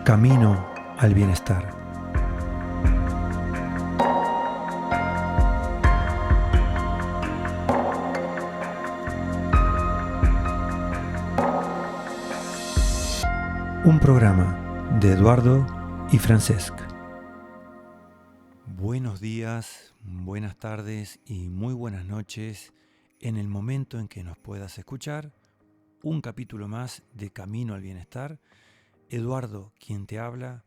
Camino al bienestar. Un programa de Eduardo y Francesc. Buenos días, buenas tardes y muy buenas noches en el momento en que nos puedas escuchar. Un capítulo más de Camino al Bienestar. Eduardo, quien te habla,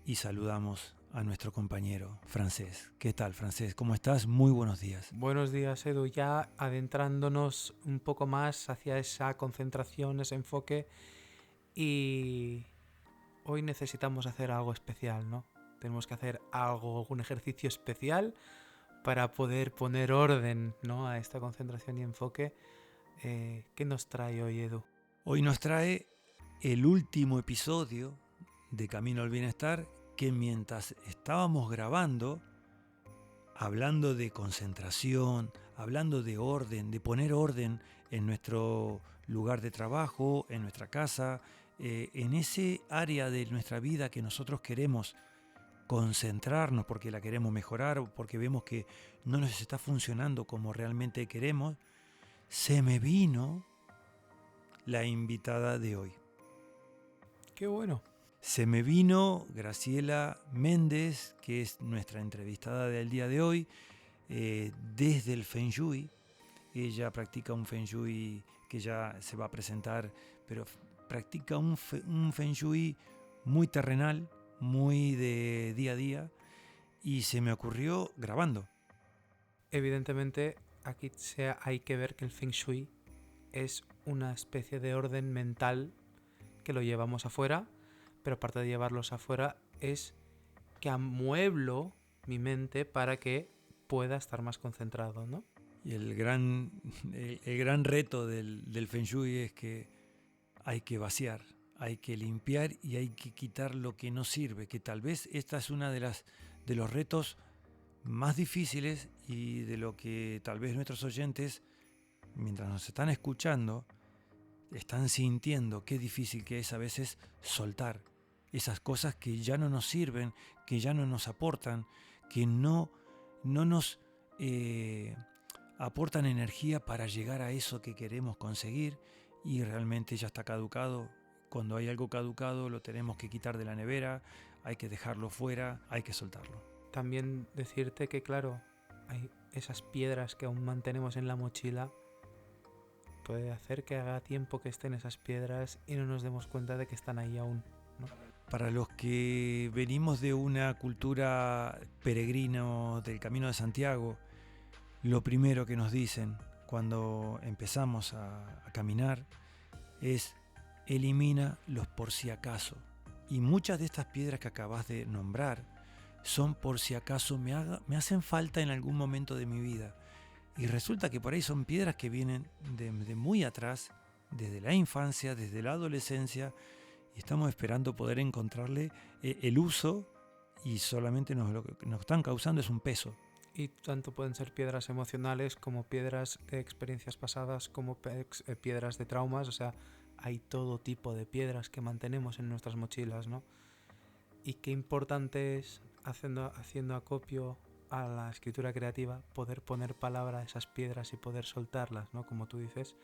y saludamos a nuestro compañero Francesc. ¿Qué tal, Francesc? ¿Cómo estás? Muy buenos días. Buenos días, Edu. Ya adentrándonos un poco más hacia esa concentración, ese enfoque, y hoy necesitamos hacer algo especial, ¿no? Tenemos que hacer algún ejercicio especial para poder poner orden, ¿no?, a esta concentración y enfoque. ¿Qué nos trae hoy, Edu? Hoy nos trae el último episodio de Camino al Bienestar, que mientras estábamos grabando, hablando de concentración, hablando de orden, de poner orden en nuestro lugar de trabajo, en nuestra casa, en ese área de nuestra vida que nosotros queremos concentrarnos porque la queremos mejorar o porque vemos que no nos está funcionando como realmente queremos, se me vino la invitada de hoy. ¡Qué bueno! Se me vino Graciela Méndez, que es nuestra entrevistada del día de hoy, desde el Feng Shui. Ella practica un Feng Shui que ya se va a presentar, pero practica un Feng Shui muy terrenal, muy de día a día, y se me ocurrió grabando. Evidentemente, aquí hay que ver que el Feng Shui es una especie de orden mental que lo llevamos afuera, pero aparte de llevarlos afuera es que amueblo mi mente para que pueda estar más concentrado, ¿no? Y el gran reto del Feng Shui es que hay que vaciar, hay que limpiar y hay que quitar lo que no sirve, que tal vez esta es una de los retos más difíciles y de lo que tal vez nuestros oyentes, mientras nos están escuchando, están sintiendo qué difícil que es a veces soltar esas cosas que ya no nos sirven, que ya no nos aportan, que no nos aportan energía para llegar a eso que queremos conseguir y realmente ya está caducado. Cuando hay algo caducado lo tenemos que quitar de la nevera, hay que dejarlo fuera, hay que soltarlo. También decirte que, claro, hay esas piedras que aún mantenemos en la mochila. Puede hacer que haga tiempo que estén esas piedras y no nos demos cuenta de que están ahí aún, ¿no? Para los que venimos de una cultura peregrino del Camino de Santiago, lo primero que nos dicen cuando empezamos a caminar es elimina los por si acaso. Y muchas de estas piedras que acabas de nombrar son por si acaso me hacen falta en algún momento de mi vida. Y resulta que por ahí son piedras que vienen de muy atrás, desde la infancia, desde la adolescencia, y estamos esperando poder encontrarle el uso y solamente lo que nos están causando es un peso. Y tanto pueden ser piedras emocionales como piedras de experiencias pasadas, como piedras de traumas. O sea, hay todo tipo de piedras que mantenemos en nuestras mochilas, ¿no? Y qué importante es, haciendo acopio a la escritura creativa, poder poner palabra a esas piedras y poder soltarlas, ¿no? Como tú dices,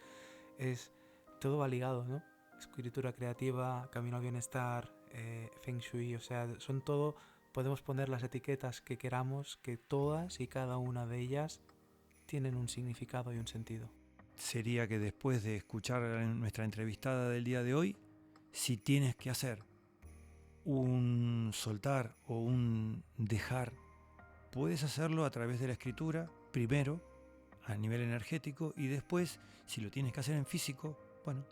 todo va ligado, ¿no? Escritura creativa, camino al bienestar, Feng Shui, o sea, son todo. Podemos poner las etiquetas que queramos, que todas y cada una de ellas tienen un significado y un sentido. Sería que después de escuchar a nuestra entrevistada del día de hoy, si tienes que hacer un soltar o un dejar, puedes hacerlo a través de la escritura, primero a nivel energético y después, si lo tienes que hacer en físico, bueno,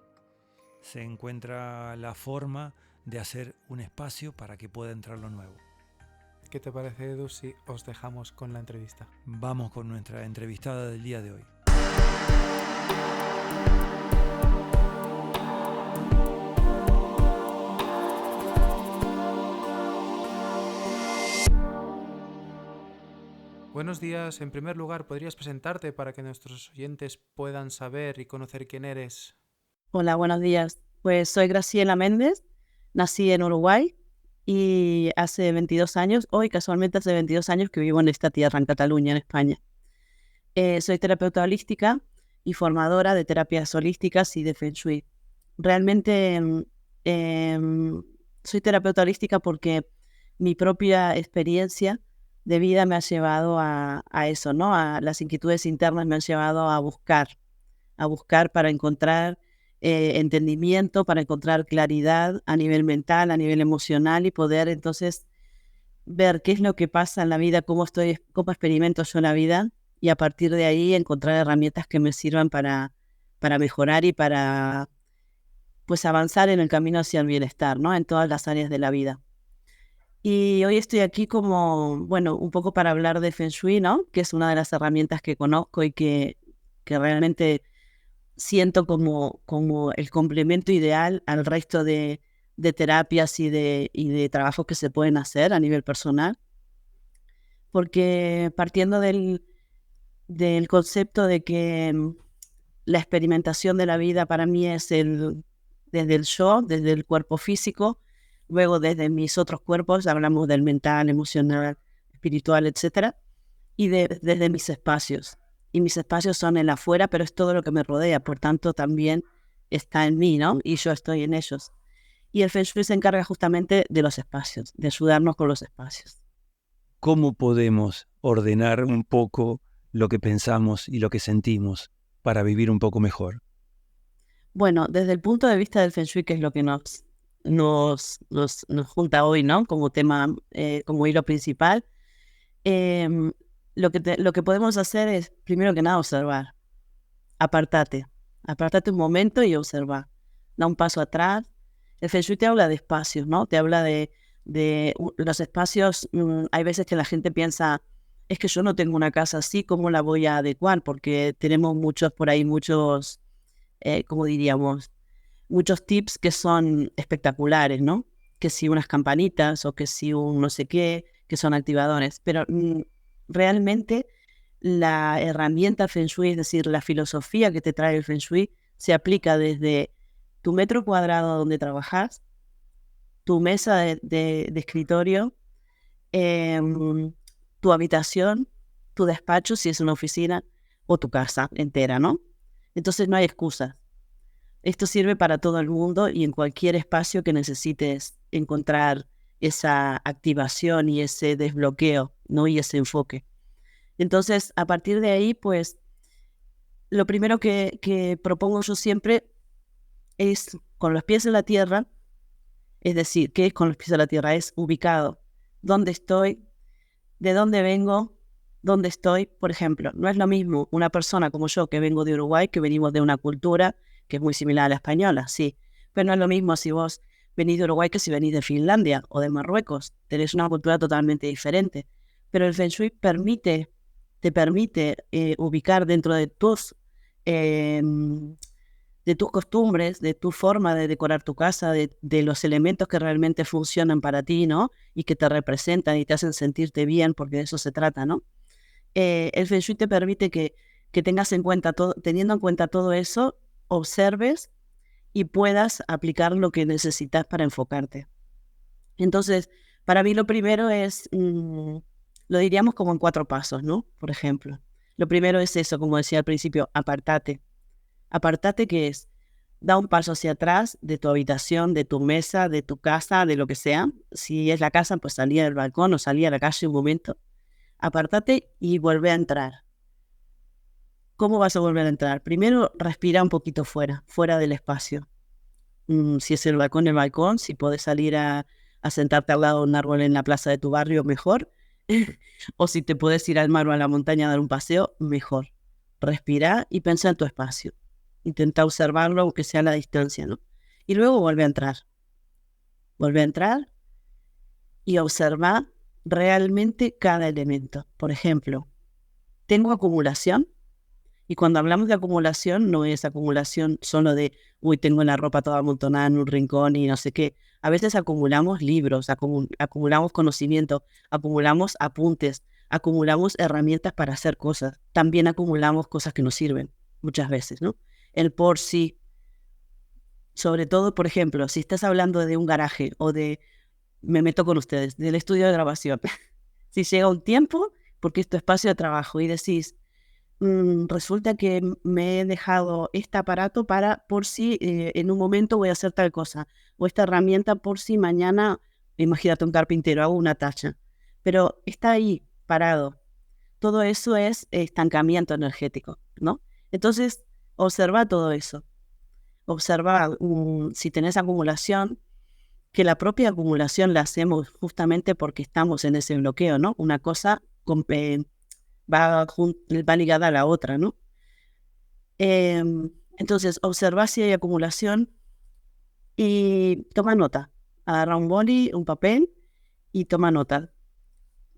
se encuentra la forma de hacer un espacio para que pueda entrar lo nuevo. ¿Qué te parece, Edu, si os dejamos con la entrevista? Vamos con nuestra entrevistada del día de hoy. Buenos días. En primer lugar, ¿podrías presentarte para que nuestros oyentes puedan saber y conocer quién eres? Hola, buenos días. Pues soy Graciela Méndez, nací en Uruguay y hace 22 años, hoy casualmente hace 22 años que vivo en esta tierra, en Cataluña, en España. Soy terapeuta holística y formadora de terapias holísticas y de Feng Shui. Realmente soy terapeuta holística porque mi propia experiencia de vida me ha llevado a eso, ¿no? A las inquietudes internas me han llevado a buscar para encontrar entendimiento, para encontrar claridad a nivel mental, a nivel emocional y poder entonces ver qué es lo que pasa en la vida, cómo experimento yo la vida y a partir de ahí encontrar herramientas que me sirvan para mejorar y para pues avanzar en el camino hacia el bienestar, ¿no? En todas las áreas de la vida. Y hoy estoy aquí como, bueno, un poco para hablar de Feng Shui, ¿no? Que es una de las herramientas que conozco y que realmente siento como el complemento ideal al resto de terapias y de trabajos que se pueden hacer a nivel personal. Porque partiendo del concepto de que la experimentación de la vida para mí es desde el yo, desde el cuerpo físico, luego desde mis otros cuerpos, hablamos del mental, emocional, espiritual, etcétera, y desde mis espacios. Y mis espacios son el afuera, pero es todo lo que me rodea, por tanto también está en mí, ¿no? Y yo estoy en ellos. Y el Feng Shui se encarga justamente de los espacios, de ayudarnos con los espacios. ¿Cómo podemos ordenar un poco lo que pensamos y lo que sentimos para vivir un poco mejor? Bueno, desde el punto de vista del Feng Shui, que es lo que nos junta hoy, ¿no? Como tema, como hilo principal, lo que podemos hacer es, primero que nada, observar. Apártate un momento y observa. Da un paso atrás. El Feng Shui te habla de espacios, ¿no? Te habla de los espacios. Hay veces que la gente piensa, es que yo no tengo una casa así, ¿cómo la voy a adecuar? Porque tenemos muchos ¿cómo diríamos? Muchos tips que son espectaculares, ¿no? Que si unas campanitas o que si un no sé qué, que son activadores. Pero realmente la herramienta Feng Shui, es decir, la filosofía que te trae el Feng Shui, se aplica desde tu metro cuadrado donde trabajas, tu mesa de escritorio, tu habitación, tu despacho, si es una oficina, o tu casa entera, ¿no? Entonces no hay excusa. Esto sirve para todo el mundo y en cualquier espacio que necesites encontrar esa activación y ese desbloqueo, ¿no? Y ese enfoque. Entonces, a partir de ahí, pues, lo primero que propongo yo siempre es con los pies en la tierra, es decir, ¿qué es con los pies en la tierra? Es ubicado. ¿Dónde estoy? ¿De dónde vengo? ¿Dónde estoy? Por ejemplo, no es lo mismo una persona como yo que vengo de Uruguay, que venimos de una cultura que es muy similar a la española, sí, pero no es lo mismo si vos venís de Uruguay que si venís de Finlandia o de Marruecos. Tenés una cultura totalmente diferente. Pero el Feng Shui te permite ubicar dentro de tus costumbres, de tu forma de decorar tu casa, de los elementos que realmente funcionan para ti, ¿no? Y que te representan y te hacen sentirte bien, porque de eso se trata, ¿no? El Feng Shui te permite que tengas en cuenta teniendo en cuenta todo eso, observes y puedas aplicar lo que necesitas para enfocarte. Entonces, para mí lo primero es, lo diríamos como en 4 pasos, ¿no? Por ejemplo, lo primero es eso, como decía al principio, apartate. Apartate, que es, da un paso hacia atrás de tu habitación, de tu mesa, de tu casa, de lo que sea. Si es la casa, pues salí del balcón o salí a la calle un momento. Apartate y vuelve a entrar. ¿Cómo vas a volver a entrar? Primero, respira un poquito fuera del espacio. Si es el balcón, si podés salir a sentarte al lado de un árbol en la plaza de tu barrio, mejor. O si te puedes ir al mar o a la montaña a dar un paseo, mejor. Respira y piensa en tu espacio. Intenta observarlo, aunque sea a la distancia, ¿no? Y luego vuelve a entrar. Vuelve a entrar y observa realmente cada elemento. Por ejemplo, tengo acumulación. Y cuando hablamos de acumulación, no es acumulación solo de, tengo la ropa toda amontonada en un rincón y no sé qué. A veces acumulamos libros, acumulamos conocimiento, acumulamos apuntes, acumulamos herramientas para hacer cosas. También acumulamos cosas que nos sirven, muchas veces, ¿no? El por sí. Sobre todo, por ejemplo, si estás hablando de un garaje o de me meto con ustedes, del estudio de grabación. Si llega un tiempo, porque es tu espacio de trabajo, y decís, resulta que me he dejado este aparato para por si en un momento voy a hacer tal cosa, o esta herramienta por si mañana, imagínate un carpintero, hago una tacha, pero está ahí parado. Todo eso es estancamiento energético, ¿no? Entonces, observa todo eso. Observa si tenés acumulación, que la propia acumulación la hacemos justamente porque estamos en ese bloqueo, ¿no? Una cosa va ligada a la otra, ¿no? Entonces, observa si hay acumulación y toma nota. Agarra un boli, un papel y toma nota.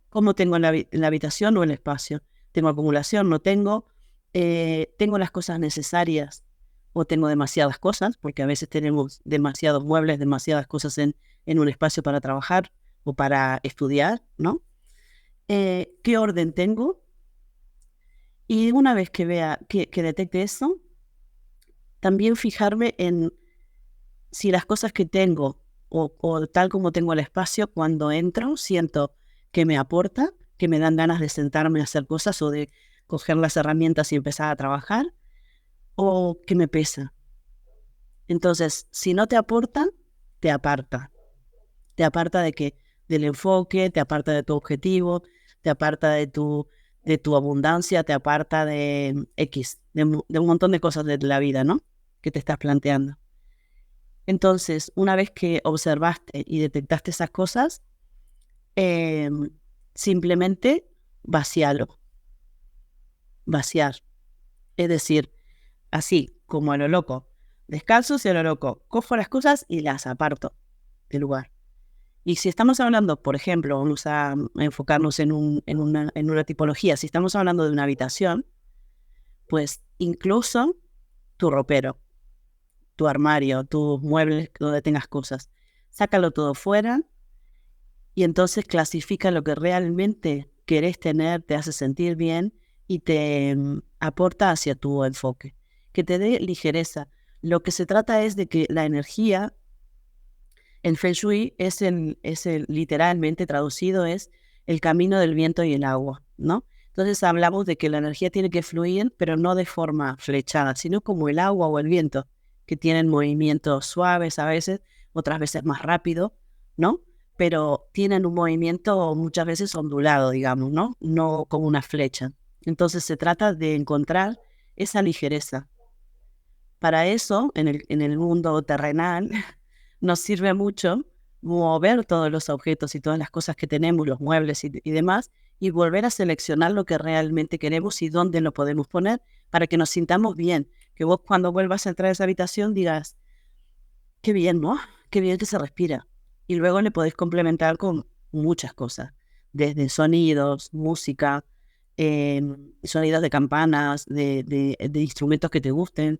¿Cómo tengo en la habitación o el espacio? ¿Tengo acumulación? ¿No tengo? ¿Tengo las cosas necesarias o tengo demasiadas cosas? Porque a veces tenemos demasiados muebles, demasiadas cosas en un espacio para trabajar o para estudiar, ¿no? ¿Qué orden tengo? Y una vez que vea, que detecte eso, también fijarme en si las cosas que tengo o tal como tengo el espacio, cuando entro, siento que me aporta, que me dan ganas de sentarme a hacer cosas o de coger las herramientas y empezar a trabajar, o que me pesa. Entonces, si no te aportan, te aparta. Te aparta del enfoque, te aparta de tu objetivo, te aparta de tu abundancia, te aparta de X, de un montón de cosas de la vida, ¿no? Que te estás planteando. Entonces, una vez que observaste y detectaste esas cosas, simplemente vacialo. Vaciar. Es decir, así como a lo loco. Descalzo y a lo loco. Cojo las cosas y las aparto del lugar. Y si estamos hablando, por ejemplo, vamos a enfocarnos en una tipología, si estamos hablando de una habitación, pues incluso tu ropero, tu armario, tus muebles donde tengas cosas, sácalo todo fuera y entonces clasifica lo que realmente querés tener, te hace sentir bien y te aporta hacia tu enfoque, que te dé ligereza. Lo que se trata es de que la energía, el Feng Shui literalmente traducido es el camino del viento y el agua, ¿no? Entonces hablamos de que la energía tiene que fluir, pero no de forma flechada, sino como el agua o el viento, que tienen movimientos suaves a veces, otras veces más rápido, ¿no? Pero tienen un movimiento muchas veces ondulado, digamos, ¿no? No como una flecha. Entonces se trata de encontrar esa ligereza. Para eso, en el mundo terrenal, nos sirve mucho mover todos los objetos y todas las cosas que tenemos, los muebles y demás, y volver a seleccionar lo que realmente queremos y dónde lo podemos poner para que nos sintamos bien. Que vos cuando vuelvas a entrar a esa habitación digas, qué bien, ¿no? Qué bien que se respira. Y luego le podéis complementar con muchas cosas, desde sonidos, música, sonidos de campanas, de instrumentos que te gusten,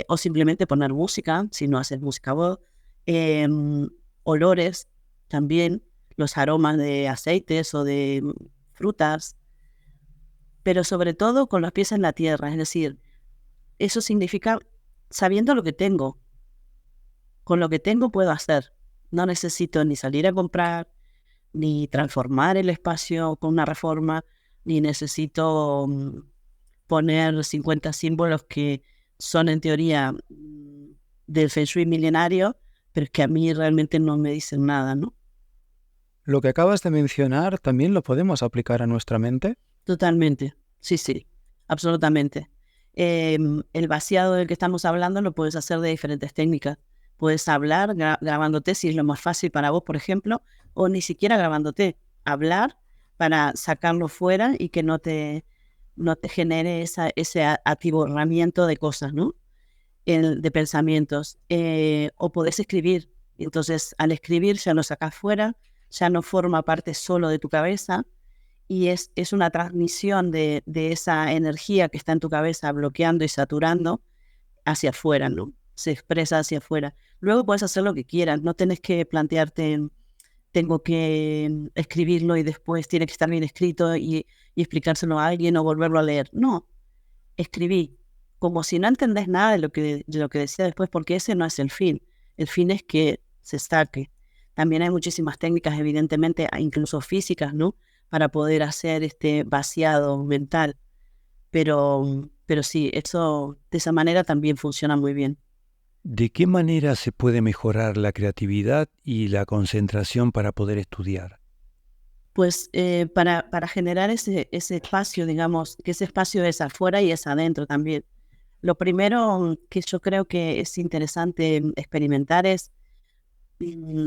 o simplemente poner música, si no haces música vos, olores también, los aromas de aceites o de frutas, pero sobre todo con los pies en la tierra, es decir, eso significa sabiendo lo que tengo, con lo que tengo puedo hacer, no necesito ni salir a comprar, ni transformar el espacio con una reforma, ni necesito poner 50 símbolos que son en teoría del Feng Shui milenario, pero es que a mí realmente no me dicen nada, ¿no? Lo que acabas de mencionar también lo podemos aplicar a nuestra mente. Totalmente, sí, absolutamente. El vaciado del que estamos hablando lo puedes hacer de diferentes técnicas. Puedes hablar grabándote, si es lo más fácil para vos, por ejemplo, o ni siquiera grabándote. Hablar para sacarlo fuera y que no te genere ese atiborramiento de cosas, ¿no? De pensamientos. O podés escribir. Entonces, al escribir ya lo sacás fuera, ya no forma parte solo de tu cabeza y es una transmisión de esa energía que está en tu cabeza bloqueando y saturando hacia afuera, ¿no? Se expresa hacia afuera. Luego puedes hacer lo que quieras, no tenés que plantearte, tengo que escribirlo y después tiene que estar bien escrito y explicárselo a alguien o volverlo a leer. No, escribí, como si no entendés nada de lo que decía después, porque ese no es el fin. El fin es que se saque. También hay muchísimas técnicas, evidentemente, incluso físicas, ¿no? Para poder hacer este vaciado mental. Pero sí, eso de esa manera también funciona muy bien. ¿De qué manera se puede mejorar la creatividad y la concentración para poder estudiar? Pues para generar ese espacio, digamos, que ese espacio es afuera y es adentro también. Lo primero que yo creo que es interesante experimentar es,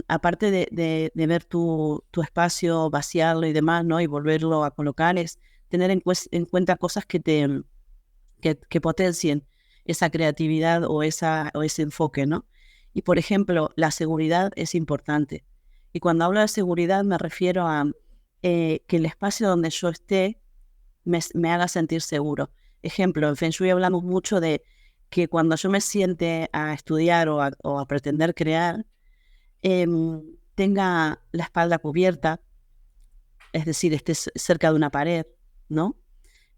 aparte de ver tu espacio, vaciarlo y demás, ¿no? Y volverlo a colocar, es tener en cuenta cosas que potencien esa creatividad o ese enfoque, ¿no? Y por ejemplo, la seguridad es importante. Y cuando hablo de seguridad me refiero a que el espacio donde yo esté me haga sentir seguro. Ejemplo, en Feng Shui hablamos mucho de que cuando yo me siente a estudiar o a pretender crear, tenga la espalda cubierta, es decir, esté cerca de una pared, ¿no?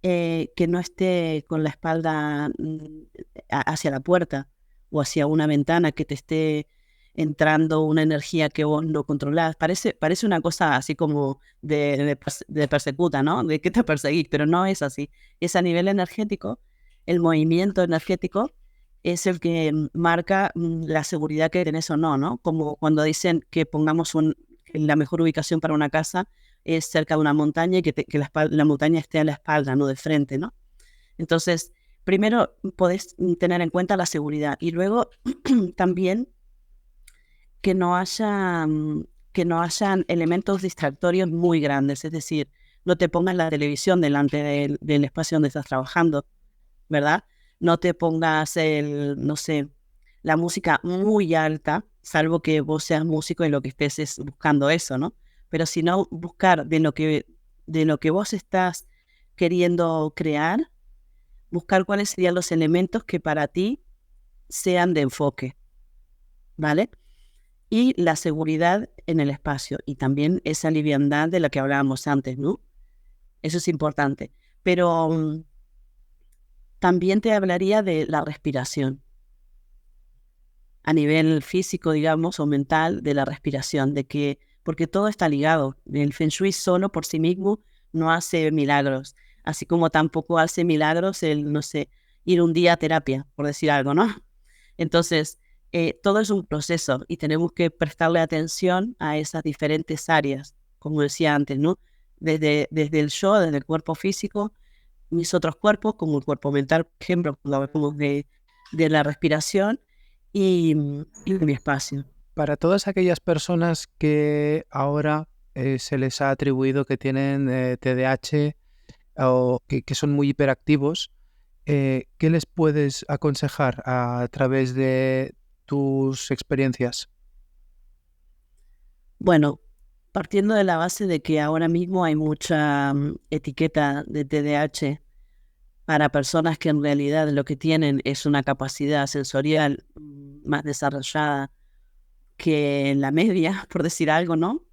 Que no esté con la espalda hacia la puerta o hacia una ventana, que te esté entrando una energía que vos no controlás. Parece una cosa así como de persecuta, ¿no? De que te perseguís, pero no es así. Es a nivel energético, el movimiento energético es el que marca la seguridad que tenés o no, ¿no? Como cuando dicen que pongamos la mejor ubicación para una casa es cerca de una montaña y que la montaña esté a la espalda, no de frente, ¿no? Entonces, primero podés tener en cuenta la seguridad y luego también que no haya, que no hayan elementos distractorios muy grandes, es decir, no te pongas la televisión delante del espacio donde estás trabajando, ¿verdad? No te pongas no sé, la música muy alta, salvo que vos seas músico y lo que estés es buscando eso, ¿no? Pero si no, buscar de lo que vos estás queriendo crear, buscar cuáles serían los elementos que para ti sean de enfoque, ¿vale? Y la seguridad en el espacio y también esa liviandad de la que hablábamos antes, ¿no? Eso es importante. Pero también te hablaría de la respiración. A nivel físico, digamos, o mental, de la respiración, porque todo está ligado. El Feng Shui solo por sí mismo no hace milagros, así como tampoco hace milagros no sé, ir un día a terapia, por decir algo, ¿no? Entonces, todo es un proceso y tenemos que prestarle atención a esas diferentes áreas, como decía antes, ¿no? Desde el yo, desde el cuerpo físico, mis otros cuerpos, como el cuerpo mental, por ejemplo, cuando hablamos de la respiración y mi espacio. Para todas aquellas personas que ahora se les ha atribuido que tienen TDAH o que son muy hiperactivos, ¿qué les puedes aconsejar a través de tus experiencias? Bueno, partiendo de la base de que ahora mismo hay mucha etiqueta de TDAH para personas que en realidad lo que tienen es una capacidad sensorial más desarrollada que la media, por decir algo, ¿no?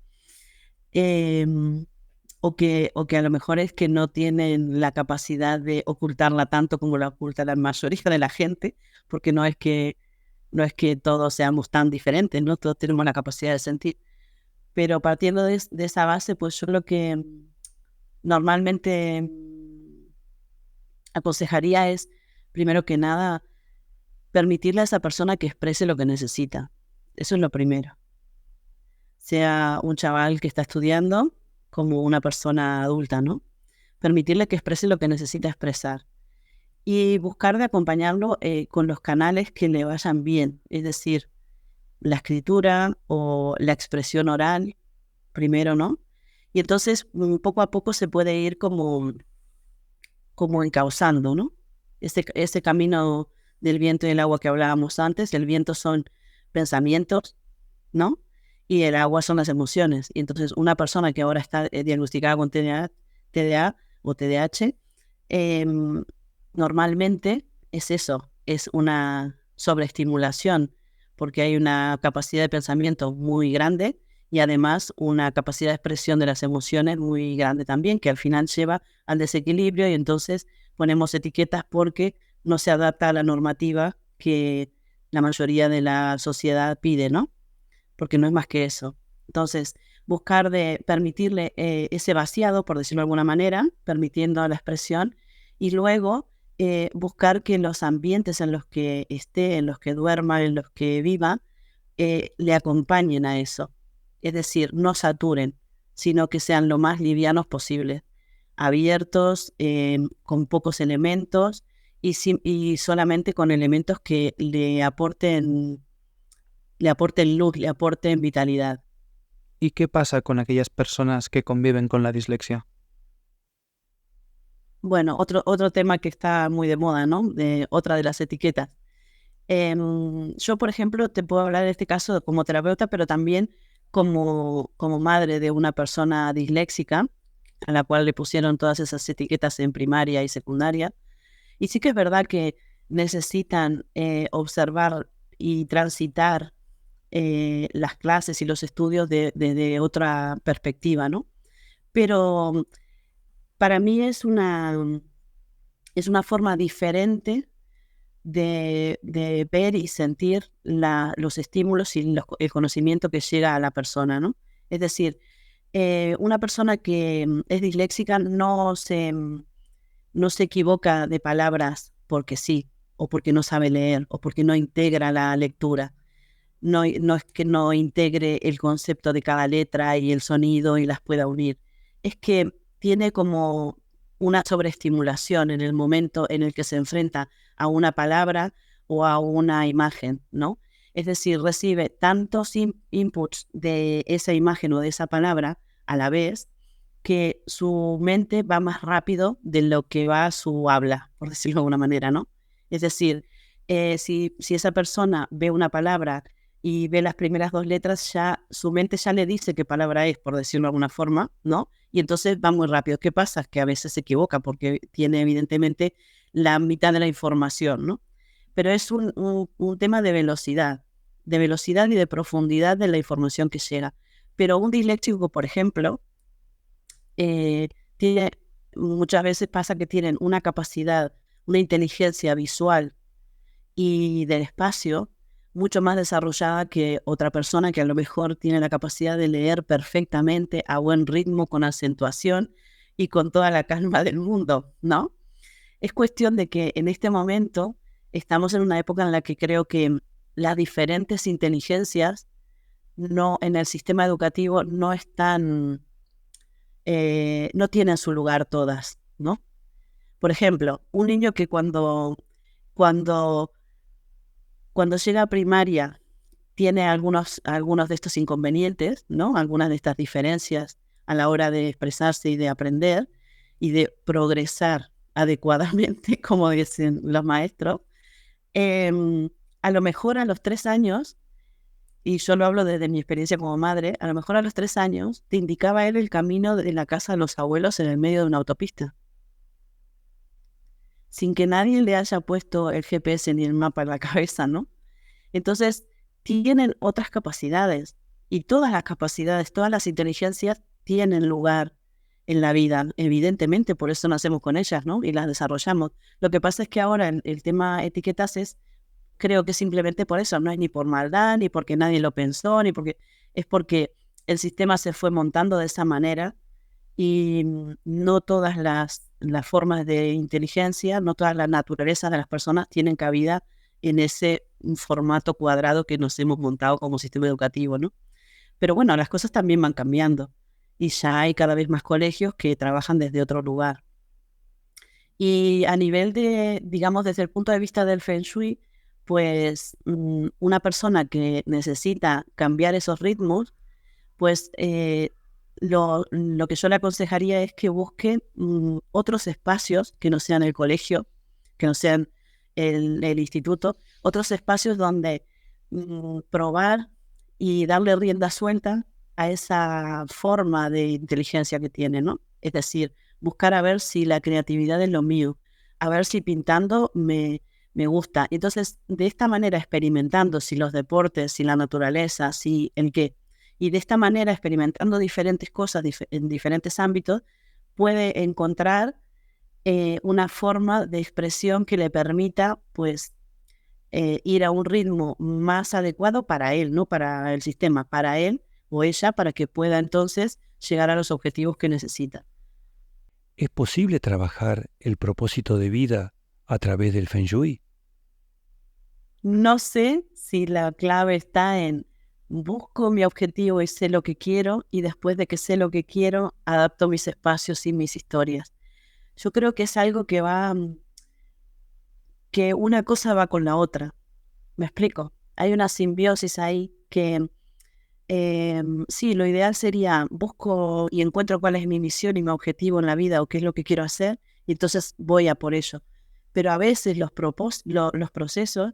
O que a lo mejor es que no tienen la capacidad de ocultarla tanto como la oculta la mayoría de la gente, porque no es que todos seamos tan diferentes, ¿no? Todos tenemos la capacidad de sentir. Pero partiendo de esa base, pues yo lo que normalmente aconsejaría es, primero que nada, permitirle a esa persona que exprese lo que necesita. Eso es lo primero. Sea un chaval que está estudiando como una persona adulta, ¿no? Permitirle que exprese lo que necesita expresar. Y buscar de acompañarlo con los canales que le vayan bien, es decir, la escritura o la expresión oral, primero, ¿no? Y entonces poco a poco se puede ir como encauzando, ¿no? Ese camino del viento y el agua que hablábamos antes, el viento son pensamientos, ¿no? Y el agua son las emociones. Y entonces una persona que ahora está diagnosticada con TDA o TDAH, normalmente es eso, es una sobreestimulación, porque hay una capacidad de pensamiento muy grande y además una capacidad de expresión de las emociones muy grande también, que al final lleva al desequilibrio y entonces ponemos etiquetas porque no se adapta a la normativa que la mayoría de la sociedad pide, ¿no? Porque no es más que eso. Entonces, buscar de permitirle ese vaciado, por decirlo de alguna manera, permitiendo la expresión, y luego buscar que los ambientes en los que esté, en los que duerma, en los que viva, le acompañen a eso. Es decir, no saturen, sino que sean lo más livianos posible, abiertos, con pocos elementos y solamente con elementos que le aporten luz, le aporten vitalidad. ¿Y qué pasa con aquellas personas que conviven con la dislexia? Bueno, otro tema que está muy de moda, ¿no? Otra de las etiquetas. Yo, por ejemplo, te puedo hablar en este caso como terapeuta, pero también como madre de una persona disléxica, a la cual le pusieron todas esas etiquetas en primaria y secundaria. Y sí que es verdad que necesitan observar y transitar las clases y los estudios de otra perspectiva, ¿no? Pero para mí es una forma diferente de ver y sentir los estímulos y el conocimiento que llega a la persona, ¿no? Es decir, una persona que es disléxica no se equivoca de palabras porque sí, o porque no sabe leer, o porque no integra la lectura. No es que no integre el concepto de cada letra y el sonido y las pueda unir. Es que tiene como una sobreestimulación en el momento en el que se enfrenta a una palabra o a una imagen, ¿no? Es decir, recibe tantos inputs de esa imagen o de esa palabra a la vez que su mente va más rápido de lo que va su habla, por decirlo de alguna manera, ¿no? Es decir, si esa persona ve una palabra y ve las primeras 2 letras, ya su mente ya le dice qué palabra es, por decirlo de alguna forma, ¿no? Y entonces va muy rápido. ¿Qué pasa? Que a veces se equivoca porque tiene evidentemente la mitad de la información, ¿no? Pero es un tema de velocidad y de profundidad de la información que llega. Pero un disléxico, por ejemplo, tiene, muchas veces pasa que tienen una capacidad, una inteligencia visual y del espacio mucho más desarrollada que otra persona que a lo mejor tiene la capacidad de leer perfectamente a buen ritmo, con acentuación y con toda la calma del mundo, ¿no? Es cuestión de que en este momento estamos en una época en la que creo que las diferentes inteligencias en el sistema educativo no tienen su lugar todas, ¿no? Por ejemplo, un niño que cuando llega a primaria tiene algunos de estos inconvenientes, ¿no? Algunas de estas diferencias a la hora de expresarse y de aprender y de progresar adecuadamente, como dicen los maestros. A lo mejor a los 3 años, y yo lo hablo desde mi experiencia como madre, a lo mejor a los 3 años te indicaba él el camino de la casa de los abuelos en el medio de una autopista, sin que nadie le haya puesto el GPS ni el mapa en la cabeza, ¿no? Entonces, tienen otras capacidades y todas las capacidades, todas las inteligencias tienen lugar en la vida, evidentemente, por eso nacemos con ellas, ¿no? Y las desarrollamos. Lo que pasa es que ahora el tema etiquetas creo que simplemente por eso, no es ni por maldad, ni porque nadie lo pensó, es porque el sistema se fue montando de esa manera y no todas las formas de inteligencia, no todas las naturalezas de las personas tienen cabida en ese formato cuadrado que nos hemos montado como sistema educativo, ¿no? Pero bueno, las cosas también van cambiando y ya hay cada vez más colegios que trabajan desde otro lugar. Y a nivel digamos, desde el punto de vista del Feng Shui, pues una persona que necesita cambiar esos ritmos, pues lo que yo le aconsejaría es que busque otros espacios que no sean el colegio, que no sean el instituto, otros espacios donde probar y darle rienda suelta a esa forma de inteligencia que tiene, ¿no? Es decir, buscar a ver si la creatividad es lo mío, a ver si pintando me gusta. Entonces, de esta manera, experimentando si los deportes, si la naturaleza, si el qué, y de esta manera, experimentando diferentes cosas en diferentes ámbitos, puede encontrar una forma de expresión que le permita, pues, ir a un ritmo más adecuado para él, no para el sistema, para él, o ella para que pueda entonces llegar a los objetivos que necesita. ¿Es posible trabajar el propósito de vida a través del Feng Shui? No sé si la clave está en busco mi objetivo y sé lo que quiero, y después de que sé lo que quiero, adapto mis espacios y mis historias. Yo creo que es algo que que una cosa va con la otra. ¿Me explico? Hay una simbiosis ahí que sí, lo ideal sería busco y encuentro cuál es mi misión y mi objetivo en la vida o qué es lo que quiero hacer, y entonces voy a por ello. Pero a veces los procesos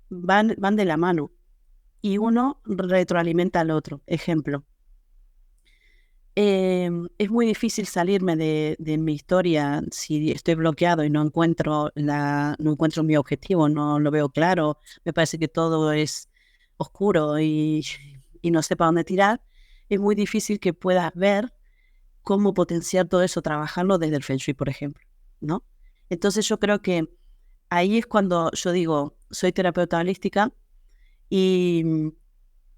van de la mano y uno retroalimenta al otro. Ejemplo, es muy difícil salirme de mi historia si estoy bloqueado y no encuentro mi objetivo, no lo veo claro, me parece que todo es oscuro y no sé para dónde tirar. Es muy difícil que puedas ver cómo potenciar todo eso, trabajarlo desde el Feng Shui, por ejemplo, ¿no? Entonces yo creo que ahí es cuando yo digo, soy terapeuta holística. ¿Y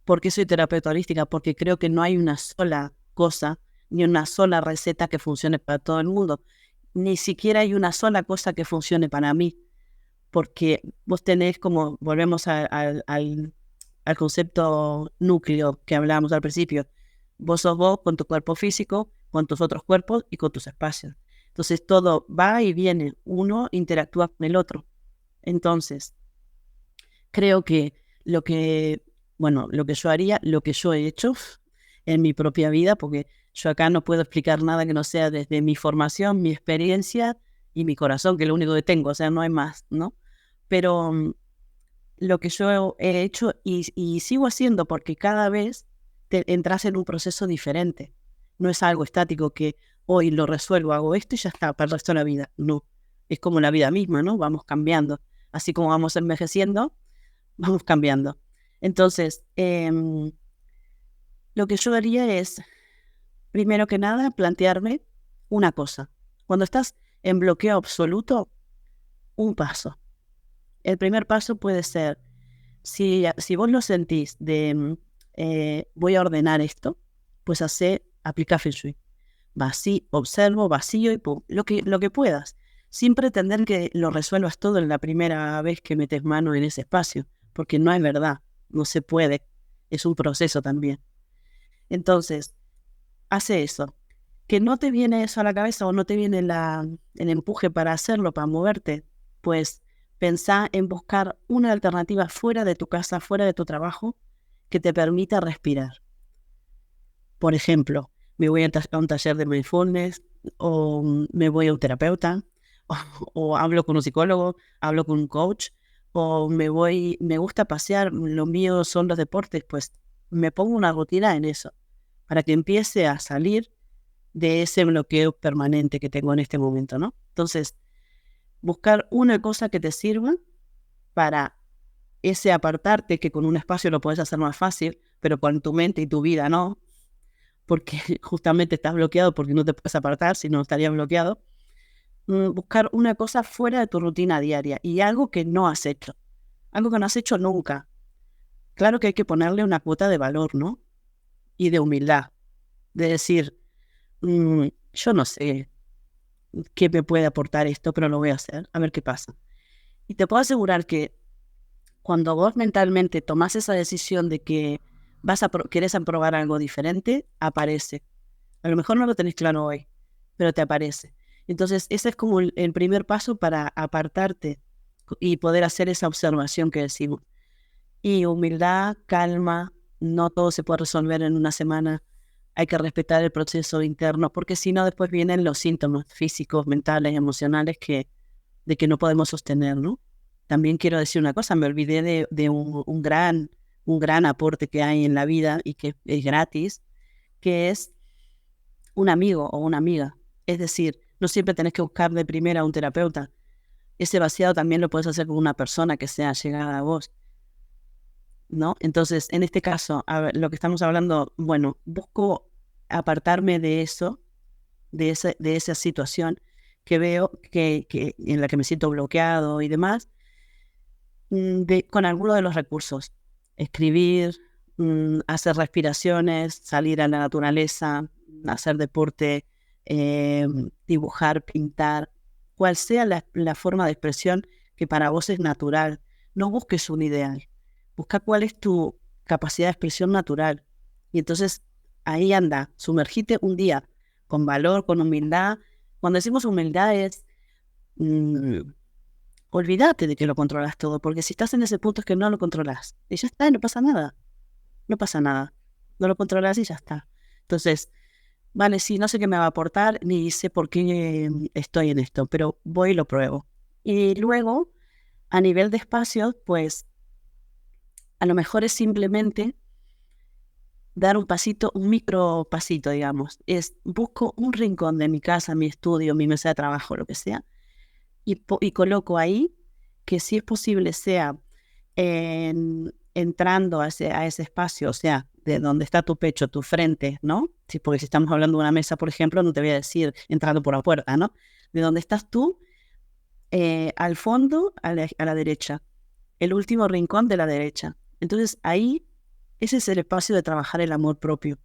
por qué soy terapeuta holística? Porque creo que no hay una sola cosa, ni una sola receta que funcione para todo el mundo. Ni siquiera hay una sola cosa que funcione para mí. Porque vos tenés, como volvemos al concepto núcleo que hablábamos al principio, vos sos vos con tu cuerpo físico, con tus otros cuerpos y con tus espacios. Entonces todo va y viene, uno interactúa con el otro. Entonces, creo que lo que, lo que yo haría, lo que yo he hecho en mi propia vida, porque yo acá no puedo explicar nada que no sea desde mi formación, mi experiencia y mi corazón, que es lo único que tengo, o sea, no hay más, ¿no? Pero lo que yo he hecho y sigo haciendo, porque cada vez te entras en un proceso diferente. No es algo estático que hoy lo resuelvo, hago esto y ya está, para el resto de la vida. No, es como la vida misma, ¿no? Vamos cambiando. Así como vamos envejeciendo, vamos cambiando. Entonces, lo que yo haría es, primero que nada, plantearme una cosa. Cuando estás en bloqueo absoluto, un paso. El primer paso puede ser, si vos lo sentís voy a ordenar esto, pues aplica Feng Shui. Observo, vacío y pum, lo que puedas, sin pretender que lo resuelvas todo en la primera vez que metes mano en ese espacio, porque no es verdad, no se puede, es un proceso también. Entonces, hace eso. Que no te viene eso a la cabeza o no te viene el empuje para hacerlo, para moverte, pues pensá en buscar una alternativa fuera de tu casa, fuera de tu trabajo, que te permita respirar. Por ejemplo, me voy a un taller de mindfulness, o me voy a un terapeuta, o hablo con un psicólogo, hablo con un coach, o me gusta pasear, lo mío son los deportes, pues me pongo una rutina en eso, para que empiece a salir de ese bloqueo permanente que tengo en este momento, ¿no? Entonces, buscar una cosa que te sirva para ese apartarte, que con un espacio lo puedes hacer más fácil, pero con tu mente y tu vida no, porque justamente estás bloqueado porque no te puedes apartar, si no estarías bloqueado. Buscar una cosa fuera de tu rutina diaria y algo que no has hecho nunca. Claro que hay que ponerle una cuota de valor, ¿no? Y de humildad, de decir, yo no sé qué me puede aportar esto, pero lo voy a hacer, a ver qué pasa. Y te puedo asegurar que cuando vos mentalmente tomás esa decisión de que querés aprobar algo diferente, aparece. A lo mejor no lo tenés claro hoy, pero te aparece. Entonces, ese es como el primer paso para apartarte y poder hacer esa observación que decimos. Y humildad, calma, no todo se puede resolver en una semana. Hay que respetar el proceso interno, porque si no, después vienen los síntomas físicos, mentales, emocionales de que no podemos sostener, ¿no? También quiero decir una cosa, me olvidé de un gran aporte que hay en la vida y que es gratis, que es un amigo o una amiga. Es decir, no siempre tenés que buscar de primera a un terapeuta. Ese vaciado también lo puedes hacer con una persona que sea llegada a vos, ¿no? Entonces, en este caso, a ver, lo que estamos hablando, bueno, busco apartarme de eso, de esa situación que veo que en la que me siento bloqueado y demás, con alguno de los recursos. Escribir, hacer respiraciones, salir a la naturaleza, hacer deporte, dibujar, pintar, cual sea la forma de expresión que para vos es natural. No busques un ideal, busca cuál es tu capacidad de expresión natural. Y entonces ahí anda, sumergite un día con valor, con humildad. Cuando decimos humildad es, olvídate de que lo controlas todo, porque si estás en ese punto es que no lo controlas. Y ya está, no pasa nada. No pasa nada. No lo controlas y ya está. Entonces, vale, sí, no sé qué me va a aportar, ni sé por qué estoy en esto, pero voy y lo pruebo. Y luego, a nivel de espacio, pues, a lo mejor es simplemente dar un pasito, un micro pasito, digamos. Busco un rincón de mi casa, mi estudio, mi mesa de trabajo, lo que sea, y coloco ahí que si es posible sea entrando a ese espacio, o sea, de donde está tu pecho, tu frente, ¿no? Sí, porque si estamos hablando de una mesa, por ejemplo, no te voy a decir entrando por la puerta, ¿no? De donde estás tú, al fondo, a la derecha, el último rincón de la derecha. Entonces ahí, ese es el espacio de trabajar el amor propio,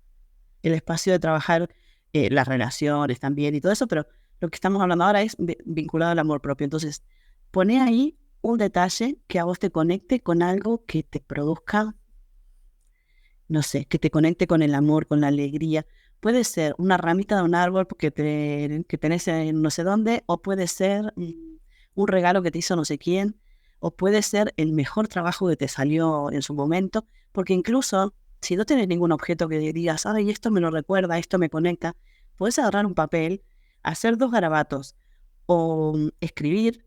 el espacio de trabajar las relaciones también y todo eso, pero lo que estamos hablando ahora es vinculado al amor propio. Entonces, poné ahí un detalle que a vos te conecte con algo que te produzca, no sé, que te conecte con el amor, con la alegría. Puede ser una ramita de un árbol que tenés en no sé dónde, o puede ser un regalo que te hizo no sé quién, o puede ser el mejor trabajo que te salió en su momento, porque incluso si no tienes ningún objeto que digas, ay, esto me lo recuerda, esto me conecta, puedes agarrar un papel, hacer 2 garabatos o escribir,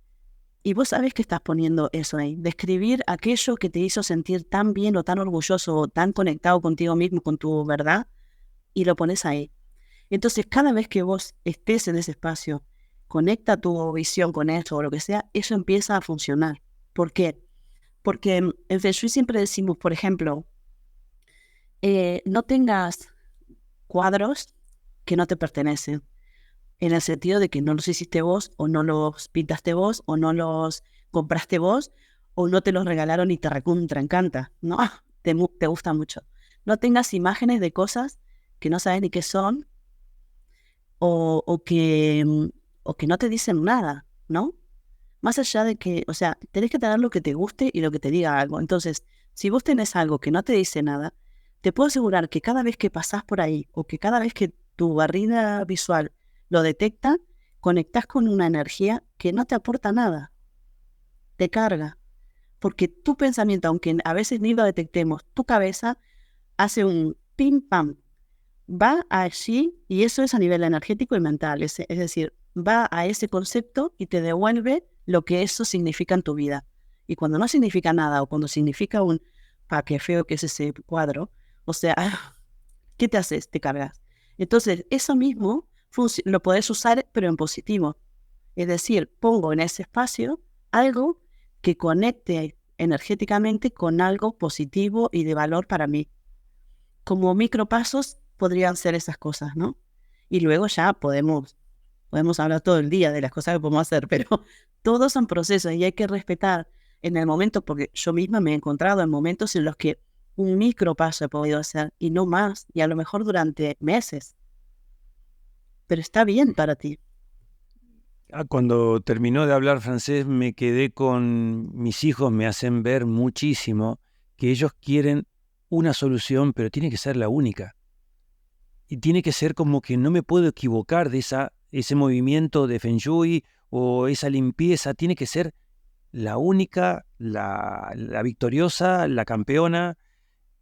y vos sabés que estás poniendo eso ahí, describir aquello que te hizo sentir tan bien o tan orgulloso o tan conectado contigo mismo, con tu verdad, y lo pones ahí. Entonces, cada vez que vos estés en ese espacio, conecta tu visión con eso o lo que sea, eso empieza a funcionar. ¿Por qué? Porque en Feng Shui siempre decimos, por ejemplo, no tengas cuadros que no te pertenecen, en el sentido de que no los hiciste vos, o no los pintaste vos, o no los compraste vos, o no te los regalaron y te recontra encanta, ¿no? Te gusta mucho. No tengas imágenes de cosas que no sabes ni qué son, o que no te dicen nada, ¿no? Más allá de que, o sea, tenés que tener lo que te guste y lo que te diga algo. Entonces, si vos tenés algo que no te dice nada, te puedo asegurar que cada vez que pasás por ahí, o que cada vez que tu barrida visual lo detecta, conectás con una energía que no te aporta nada, te carga. Porque tu pensamiento, aunque a veces ni lo detectemos, tu cabeza hace un pim pam, va allí, y eso es a nivel energético y mental, es decir, va a ese concepto y te devuelve lo que eso significa en tu vida. Y cuando no significa nada, o cuando significa qué feo que es ese cuadro, o sea, ¿qué te haces? Te cargas. Entonces, eso mismo lo podés usar, pero en positivo. Es decir, pongo en ese espacio algo que conecte energéticamente con algo positivo y de valor para mí. Como micropasos podrían ser esas cosas, ¿no? Y luego ya podemos hablar todo el día de las cosas que podemos hacer, pero todos son procesos y hay que respetar en el momento, porque yo misma me he encontrado en momentos en los que un micropaso he podido hacer y no más, y a lo mejor durante meses. Pero está bien para ti. Cuando terminó de hablar francés me quedé con mis hijos, me hacen ver muchísimo que ellos quieren una solución, pero tiene que ser la única. Y tiene que ser como que no me puedo equivocar de ese movimiento de Feng Shui o esa limpieza, tiene que ser la única, la victoriosa, la campeona,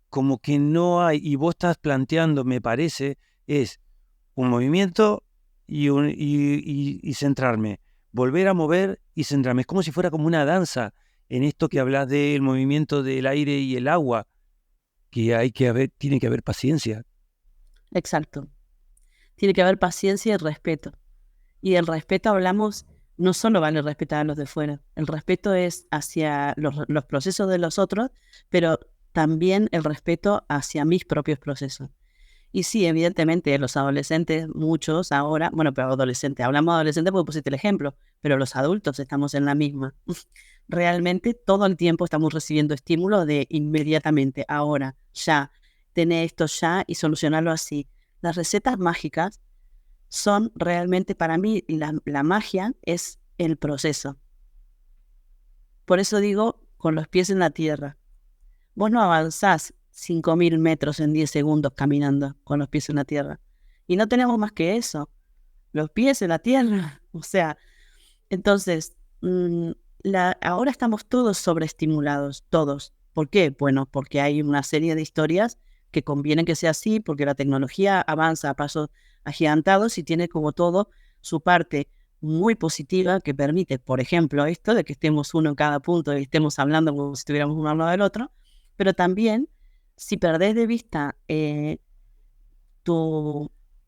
como que no hay, y vos estás planteando, me parece, es un movimiento y centrarme, volver a mover y centrarme. Es como si fuera como una danza en esto que hablas del movimiento del aire y el agua, que tiene que haber paciencia. Exacto. Tiene que haber paciencia y respeto. Y el respeto hablamos, no solo vale respetar a los de fuera, el respeto es hacia los procesos de los otros, pero también el respeto hacia mis propios procesos. Y sí, evidentemente los adolescentes, muchos ahora, bueno, pero adolescentes, hablamos de adolescentes porque pusiste el ejemplo, pero los adultos estamos en la misma. Realmente todo el tiempo estamos recibiendo estímulos de inmediatamente, ahora, ya, tener esto ya y solucionarlo así. Las recetas mágicas son realmente, para mí, la magia es el proceso. Por eso digo, con los pies en la tierra. Vos no avanzás 5.000 metros en 10 segundos caminando con los pies en la tierra. Y no tenemos más que eso, los pies en la tierra. O sea, entonces, ahora estamos todos sobreestimulados, todos. ¿Por qué? Bueno, porque hay una serie de historias que conviene que sea así, porque la tecnología avanza a pasos agigantados y tiene como todo su parte muy positiva que permite, por ejemplo, esto de que estemos uno en cada punto y estemos hablando como si estuviéramos uno al lado del otro, pero también si perdés de vista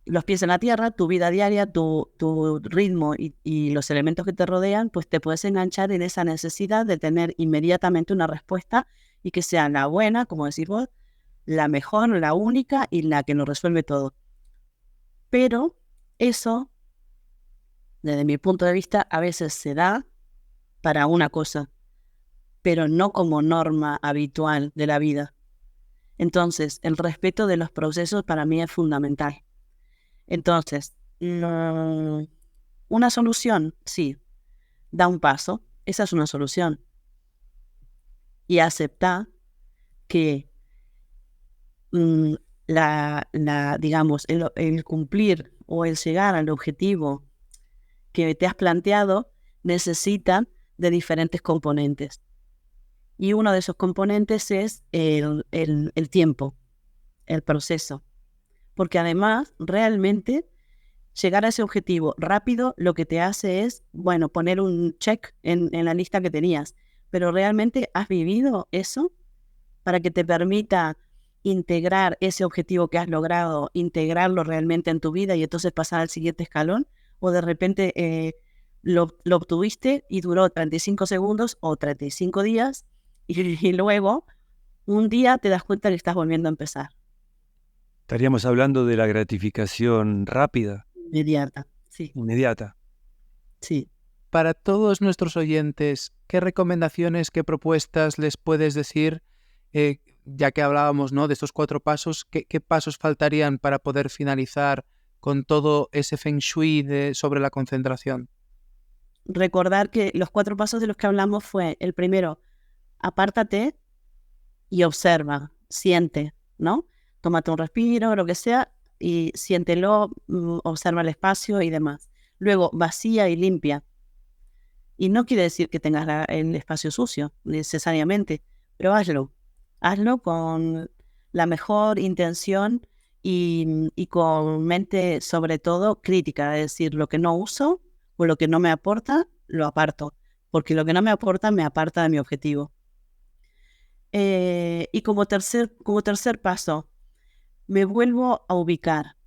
los pies en la tierra, tu vida diaria, tu ritmo y los elementos que te rodean, pues te puedes enganchar en esa necesidad de tener inmediatamente una respuesta y que sea la buena, como decís vos, la mejor, la única y la que nos resuelve todo. Pero eso, desde mi punto de vista, a veces se da para una cosa, pero no como norma habitual de la vida. Entonces, el respeto de los procesos para mí es fundamental. Entonces, una solución, sí, da un paso, esa es una solución. Y aceptar que digamos, el cumplir o el llegar al objetivo que te has planteado necesita de diferentes componentes. Y uno de esos componentes es el tiempo, el proceso. Porque además, realmente, llegar a ese objetivo rápido lo que te hace es, bueno, poner un check en la lista que tenías. Pero realmente has vivido eso para que te permita integrar ese objetivo que has logrado, integrarlo realmente en tu vida y entonces pasar al siguiente escalón. O de repente lo obtuviste y duró 35 segundos o 35 días y luego un día te das cuenta que estás volviendo a empezar. Estaríamos hablando de la gratificación rápida, Inmediata, sí. inmediata. Sí. Para todos nuestros oyentes, ¿qué recomendaciones, qué propuestas les puedes decir, ya que hablábamos, ¿no?, de estos 4 pasos, qué pasos faltarían para poder finalizar con todo ese feng shui sobre la concentración? Recordar que los 4 pasos de los que hablamos fue el primero, apártate y observa, siente, ¿no? Tómate un respiro, lo que sea, y siéntelo, observa el espacio y demás. Luego, vacía y limpia. Y no quiere decir que tengas el espacio sucio, necesariamente, pero hazlo. Hazlo con la mejor intención y con mente, sobre todo, crítica. Es decir, lo que no uso o lo que no me aporta, lo aparto. Porque lo que no me aporta, me aparta de mi objetivo. Y como tercer paso, me vuelvo a ubicar.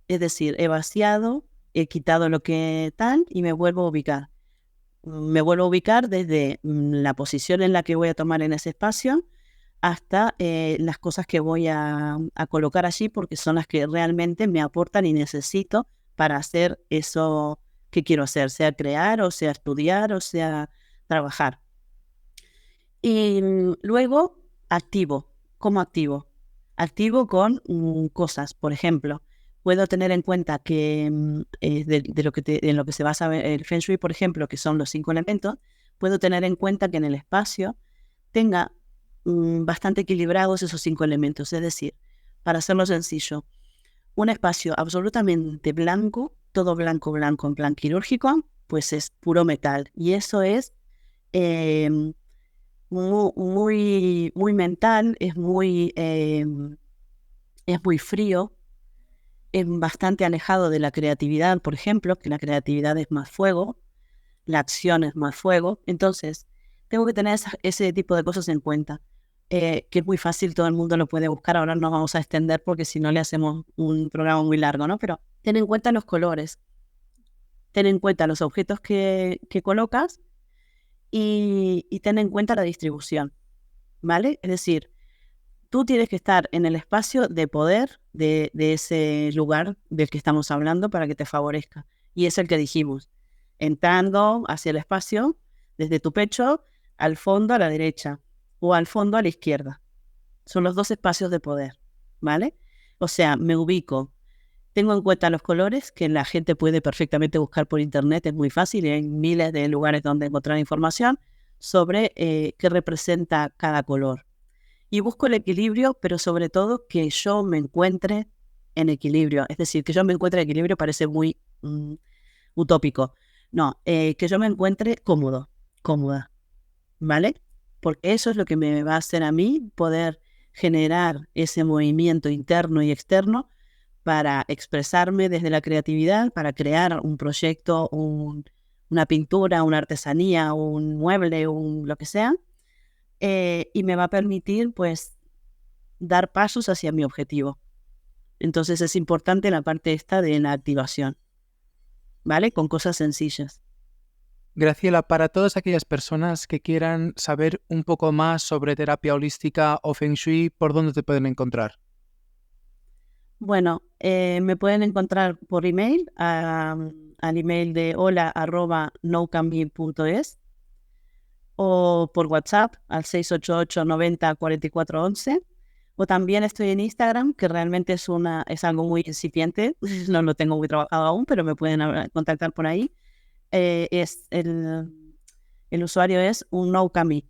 Es decir, he vaciado, he quitado lo que tal y me vuelvo a ubicar. Me vuelvo a ubicar desde la posición en la que voy a tomar en ese espacio hasta las cosas que voy a colocar allí porque son las que realmente me aportan y necesito para hacer eso que quiero hacer, sea crear o sea estudiar o sea trabajar. Y luego activo. ¿Cómo activo? Activo con cosas, por ejemplo. Puedo tener en cuenta que en lo que se basa el Feng Shui, por ejemplo, que son los 5 elementos, puedo tener en cuenta que en el espacio tenga bastante equilibrados esos 5 elementos. Es decir, para hacerlo sencillo, un espacio absolutamente blanco, todo blanco, blanco, en plan quirúrgico, pues es puro metal. Y eso es muy, muy mental, es muy frío, es bastante alejado de la creatividad, por ejemplo, que la creatividad es más fuego, la acción es más fuego. Entonces, tengo que tener ese tipo de cosas en cuenta, que es muy fácil, todo el mundo lo puede buscar. Ahora nos vamos a extender porque si no le hacemos un programa muy largo, ¿no? Pero ten en cuenta los colores, ten en cuenta los objetos que colocas y ten en cuenta la distribución, ¿vale? Es decir, tú tienes que estar en el espacio de poder de ese lugar del que estamos hablando para que te favorezca. Y es el que dijimos, entrando hacia el espacio, desde tu pecho, al fondo a la derecha o al fondo a la izquierda. Son los 2 espacios de poder. ¿vale? O sea, me ubico. Tengo en cuenta los colores, que la gente puede perfectamente buscar por internet, es muy fácil, y hay miles de lugares donde encontrar información sobre qué representa cada color. Y busco el equilibrio, pero sobre todo que yo me encuentre en equilibrio. Es decir, que yo me encuentre en equilibrio parece muy utópico. No, que yo me encuentre cómoda, ¿vale? Porque eso es lo que me va a hacer a mí poder generar ese movimiento interno y externo para expresarme desde la creatividad, para crear un proyecto, una pintura, una artesanía, un mueble, lo que sea, y me va a permitir, pues, dar pasos hacia mi objetivo. Entonces es importante la parte esta de la activación, ¿vale? Con cosas sencillas. Graciela, para todas aquellas personas que quieran saber un poco más sobre terapia holística o Feng Shui, ¿por dónde te pueden encontrar? Bueno, me pueden encontrar por email al email de hola@noucambie.es o por WhatsApp al 688 90 44 11. O también estoy en Instagram, que realmente es algo muy incipiente, no lo tengo muy trabajado aún, pero me pueden contactar por ahí. El usuario es un noucambie.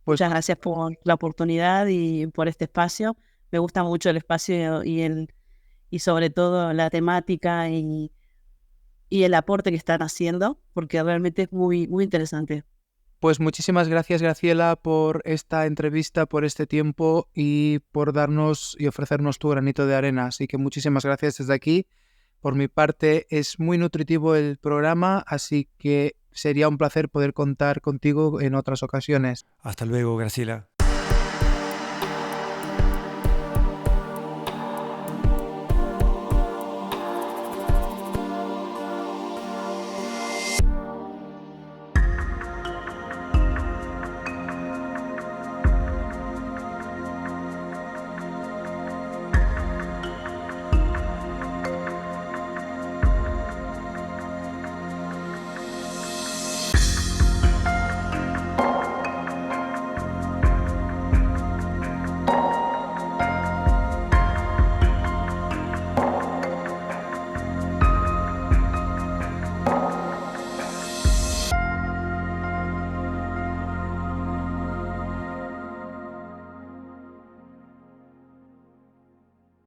Pues Muchas gracias por la oportunidad y por este espacio. Me gusta mucho el espacio y sobre todo la temática y el aporte que están haciendo, porque realmente es muy, muy interesante. Pues muchísimas gracias, Graciela, por esta entrevista, por este tiempo y por darnos y ofrecernos tu granito de arena. Así que muchísimas gracias desde aquí. Por mi parte, es muy nutritivo el programa, así que sería un placer poder contar contigo en otras ocasiones. Hasta luego, Graciela.